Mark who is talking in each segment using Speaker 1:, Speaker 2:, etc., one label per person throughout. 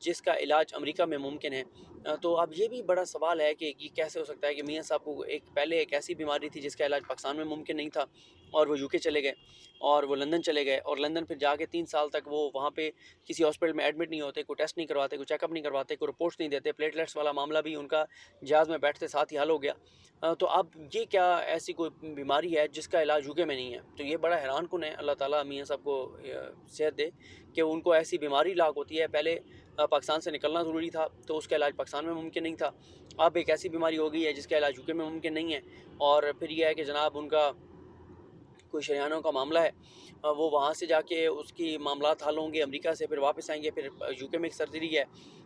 Speaker 1: جس کا علاج امریکہ میں ممکن ہے۔ تو اب یہ بھی بڑا سوال ہے کہ یہ کیسے ہو سکتا ہے کہ میاں صاحب کو پہلے ایک ایسی بیماری تھی جس کا علاج پاکستان میں ممکن نہیں تھا، اور وہ UK چلے گئے، اور وہ لندن چلے گئے، اور لندن پھر جا کے 3 سال تک وہ وہاں پہ کسی ہاسپٹل میں ایڈمٹ نہیں ہوتے، کوئی ٹیسٹ نہیں کرواتے، کوئی چیک اپ نہیں کرواتے، کوئی رپورٹس نہیں دیتے، پلیٹلیٹس والا معاملہ بھی ان کا جہاز میں بیٹھتے ساتھ ہی حل ہو گیا۔ تو اب یہ کیا ایسی کوئی بیماری ہے جس کا علاج UK میں نہیں ہے؟ تو یہ بڑا حیران کن ہے۔ اللہ تعالیٰ میاں صاحب کو صحت دے کہ ان کو ایسی بیماری لاحق ہوتی ہے۔ پہلے پاکستان سے نکلنا ضروری تھا تو اس کا علاج پاکستان میں ممکن نہیں تھا، اب ایک ایسی بیماری ہو گئی ہے جس کا علاج UK میں ممکن نہیں ہے، اور پھر یہ ہے کہ جناب ان کا کوئی شریانوں کا معاملہ ہے، وہ وہاں سے جا کے اس کی معاملات حل ہوں گے، امریکہ سے پھر واپس آئیں گے، پھر UK میں ایک سرجری ہے،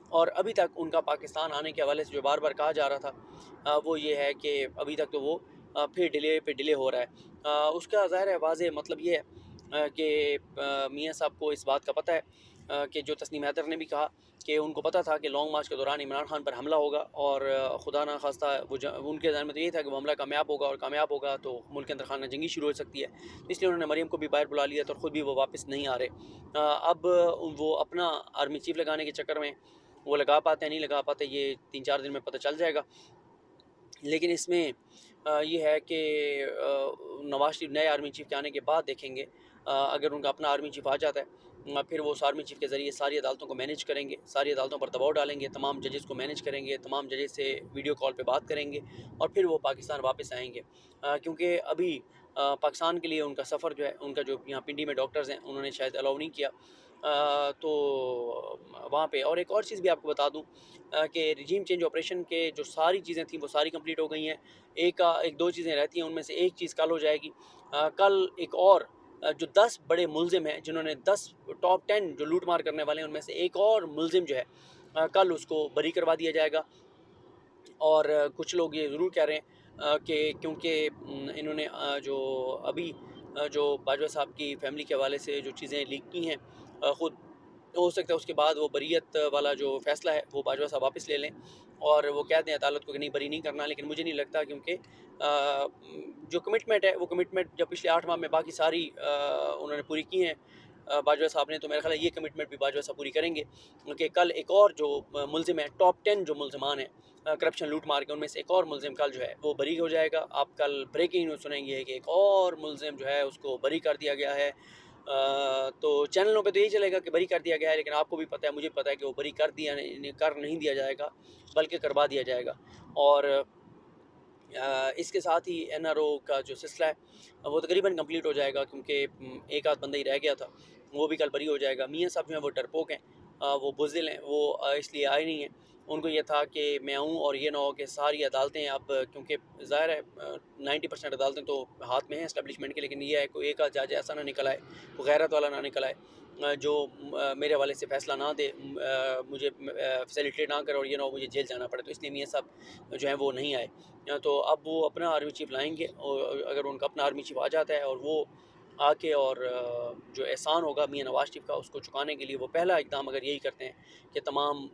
Speaker 1: اور ابھی تک ان کا پاکستان آنے کے حوالے سے جو بار بار کہا جا رہا تھا وہ یہ ہے کہ ابھی تک تو وہ پھر ڈیلے پہ ڈیلے ہو رہا ہے۔ اس کا ظاہر ہے واضح مطلب یہ ہے کہ میاں صاحب کو اس بات کا پتہ ہے کہ جو تسنیم حیدر نے بھی کہا کہ ان کو پتہ تھا کہ لانگ مارچ کے دوران عمران خان پر حملہ ہوگا، اور خدا نہ خواستہ ان کے ذہن میں تو یہ تھا کہ وہ حملہ کامیاب ہوگا، اور کامیاب ہوگا تو ملک کے اندر خانہ جنگی شروع ہو سکتی ہے، اس لیے انہوں نے مریم کو بھی باہر بلا لیا تھا، اور خود بھی وہ واپس نہیں آ رہے۔ اب وہ اپنا آرمی چیف لگانے کے چکر میں وہ لگا پاتے ہیں نہیں لگا پاتے، یہ 3-4 دن میں پتہ چل جائے گا۔ لیکن اس میں یہ ہے کہ نواز شریف نئے آرمی چیف کے آنے کے بعد دیکھیں گے، اگر ان کا اپنا آرمی چیف آ جاتا ہے پھر وہ اس آرمی چیف کے ذریعے ساری عدالتوں کو مینیج کریں گے، ساری عدالتوں پر دباؤ ڈالیں گے، تمام ججز کو مینیج کریں گے، تمام ججز سے ویڈیو کال پہ بات کریں گے، اور پھر وہ پاکستان واپس آئیں گے، کیونکہ ابھی پاکستان کے لیے ان کا سفر جو ہے، ان کا جو یہاں پنڈی میں ڈاکٹرز ہیں انہوں نے شاید الاؤ نہیں کیا، تو وہاں پہ۔ اور ایک اور چیز بھی آپ کو بتا دوں کہ رجیم چینج آپریشن کے جو ساری چیزیں تھیں وہ ساری کمپلیٹ ہو گئی ہیں، ایک 2 چیزیں رہتی ہیں، ان میں سے ایک چیز کل ہو جائے گی۔ کل ایک اور جو 10 بڑے ملزم ہیں، جنہوں نے 10 ٹاپ 10 جو لوٹ مار کرنے والے ہیں، ان میں سے ایک اور ملزم جو ہے کل اس کو بری کروا دیا جائے گا۔ اور کچھ لوگ یہ ضرور کہہ رہے ہیں کہ کیونکہ انہوں نے جو ابھی جو باجوہ صاحب کی فیملی کے حوالے سے جو چیزیں لیک کی ہیں، خود ہو سکتا ہے اس کے بعد وہ بریت والا جو فیصلہ ہے وہ باجوہ صاحب واپس لے لیں، اور وہ کہہ دیں عدالت کو کہ نہیں بری نہیں کرنا، لیکن مجھے نہیں لگتا، کیونکہ جو کمٹمنٹ ہے وہ کمٹمنٹ جب پچھلے 8 ماہ میں باقی ساری انہوں نے پوری کی ہیں باجوہ صاحب نے، تو میرا خیال ہے یہ کمٹمنٹ بھی باجوہ صاحب پوری کریں گے، کہ کل ایک اور جو ملزم ہیں، ٹاپ 10 جو ملزمان ہیں کرپشن لوٹ مار کے، ان میں سے ایک اور ملزم کل جو ہے وہ بری ہو جائے گا۔ آپ کل بریکنگ نیوز سنیں گے کہ ایک اور ملزم جو ہے اس کو بری کر دیا گیا ہے، تو چینلوں پہ تو یہی چلے گا کہ بری کر دیا گیا ہے، لیکن آپ کو بھی پتہ ہے، مجھے پتہ ہے کہ وہ بری کر نہیں دیا جائے گا، بلکہ کروا دیا جائے گا۔ اور اس کے ساتھ ہی NRO کا جو سلسلہ ہے وہ تقریباً کمپلیٹ ہو جائے گا، کیونکہ ایک آدھ بندہ ہی رہ گیا تھا، وہ بھی کل بری ہو جائے گا۔ میاں صاحب جو ہیں وہ ڈرپوک ہیں، وہ بزدل ہیں، وہ اس لیے آئے نہیں ہیں، ان کو یہ تھا کہ میں آؤں اور یہ نہ ہو کہ ساری عدالتیں اب، کیونکہ ظاہر ہے 90% عدالتیں تو ہاتھ میں ہیں اسٹیبلشمنٹ کے، لیکن یہ ہے کوئی ایک آدھ جج ایسا نہ نکل آئے، کوئی غیرت والا نہ نکل آئے جو میرے حوالے سے فیصلہ نہ دے، مجھے فیسیلیٹیٹ نہ کرے، اور یہ نہ ہو مجھے جیل جانا پڑے، تو اس لیے میاں صاحب جو ہیں وہ نہیں آئے۔ تو اب وہ اپنا آرمی چیف لائیں گے، اور اگر ان کا اپنا آرمی چیف آ جاتا ہے اور وہ آ کے اور جو احسان ہوگا میاں نواز شریف کا اس کو چکانے کے لیے، وہ پہلا اقدام اگر یہی کرتے ہیں کہ تمام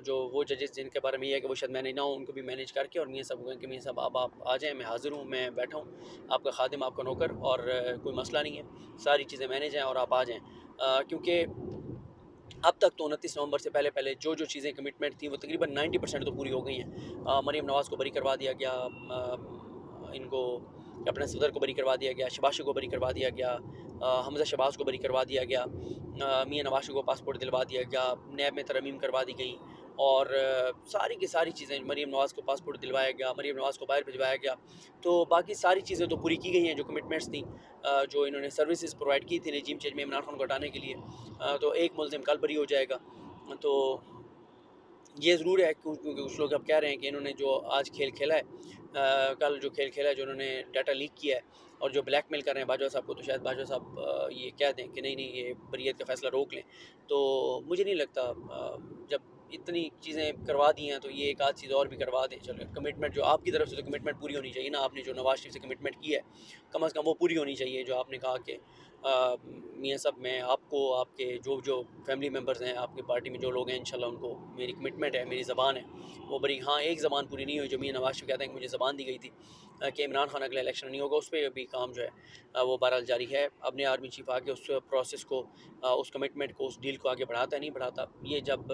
Speaker 1: جو وہ ججز جن کے بارے میں یہ ہے کہ وہ شاید مینیج نہ ہوں، ان کو بھی مینیج کر کے، اور میاں صاحب کو کہیں کہ میاں صاحب آپ آ جائیں، میں حاضر ہوں، میں بیٹھا ہوں، آپ کا خادم، آپ کا نوکر، اور کوئی مسئلہ نہیں ہے، ساری چیزیں مینیج ہیں، اور آپ آ جائیں، کیونکہ اب تک تو 29 نومبر سے پہلے جو چیزیں کمٹمنٹ تھیں وہ تقریباً 90% تو پوری ہو گئی ہیں۔ مریم نواز کو بری کروا دیا گیا، ان کو اپنے صدر کو بری کروا دیا گیا، شباشی کو بری کروا دیا گیا، حمزہ شہباز کو بری کروا دیا گیا، میاں نواز شریف کو پاسپورٹ دلوا دیا گیا، نیب میں ترمیم کروا دی گئی، اور ساری کی ساری چیزیں، مریم نواز کو پاسپورٹ دلوایا گیا، مریم نواز کو باہر بھجوایا گیا، تو باقی ساری چیزیں تو پوری کی گئی ہیں جو کمٹمنٹس تھیں، جو انہوں نے سروسز پرووائڈ کی تھی رجیم چینج میں عمران خان کو ہٹانے کے لیے۔ تو ایک ملزم کل بری ہو جائے گا۔ تو یہ ضرور ہے کیونکہ کچھ لوگ اب کہہ رہے ہیں کہ انہوں نے جو آج کھیل کھیلا ہے، کل جو کھیل کھیلا ہے، جو انہوں نے ڈیٹا لیک کیا ہے اور جو بلیک میل کر رہے ہیں باجوہ صاحب کو، تو شاید باجوہ صاحب یہ کہہ دیں کہ نہیں یہ بریت کا فیصلہ روک لیں۔ تو مجھے نہیں لگتا، جب اتنی چیزیں کروا دی ہیں تو یہ ایک آدھ چیز اور بھی کروا دیں، چلو کمٹمنٹ جو آپ کی طرف سے تو کمٹمنٹ پوری ہونی چاہیے نا، آپ نے جو نواز شریف سے کمٹمنٹ کی ہے کم از کم وہ پوری ہونی چاہیے، جو آپ نے کہا کہ میاں صاحب میں آپ کو آپ کے جو فیملی ممبرز ہیں آپ کی پارٹی میں جو لوگ ہیں انشاءاللہ ان کو میری کمٹمنٹ ہے، میری زبان ہے وہ بڑی، ہاں ایک زبان پوری نہیں ہوئی جو میاں نواز شریف کہتے ہیں کہ مجھے زبان دی گئی تھی کہ عمران خان اگلا الیکشن نہیں ہوگا، اس پہ بھی کام جو ہے وہ بہرحال جاری ہے۔ اپنے آرمی چیف آگے اس پروسیس کو، اس کمٹمنٹ کو، اس ڈیل کو آگے بڑھاتا ہے نہیں بڑھاتا، یہ جب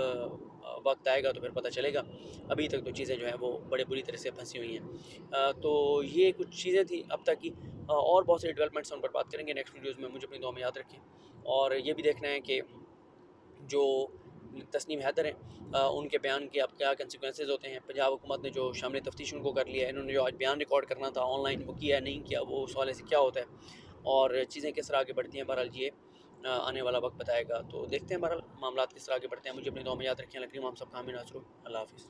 Speaker 1: وقت آئے گا تو پھر پتہ چلے گا۔ ابھی تک تو چیزیں جو ہیں وہ بڑے بری طرح سے پھنسی ہوئی ہیں۔ تو یہ کچھ چیزیں تھیں اب تک کی، اور بہت ساری ڈیولپمنٹس ان پر بات کریں گے نیکسٹ ویڈیوز میں، مجھے اپنی دعا میں یاد رکھیں۔ اور یہ بھی دیکھنا ہے کہ جو تسنیم حیدر ہیں ان کے بیان کے اب کیا کنسیکوینسز ہوتے ہیں۔ پنجاب حکومت نے جو شامل تفتیش ان کو کر لیا ہے، انہوں نے جو آج بیان ریکارڈ کرنا تھا آن لائن وہ کیا نہیں کیا، وہ اس حوالے سے کیا ہوتا ہے اور چیزیں کس طرح آگے بڑھتی ہیں، بہرحال یہ آنے والا وقت بتائے گا۔ تو دیکھتے ہیں بہرحال معاملات کس طرح آگے بڑھتے ہیں۔ مجھے اپنی دعا میں یاد رکھیں۔ اللہ کریم ہم سب کا حامی ناصر ہو۔ اللہ حافظ۔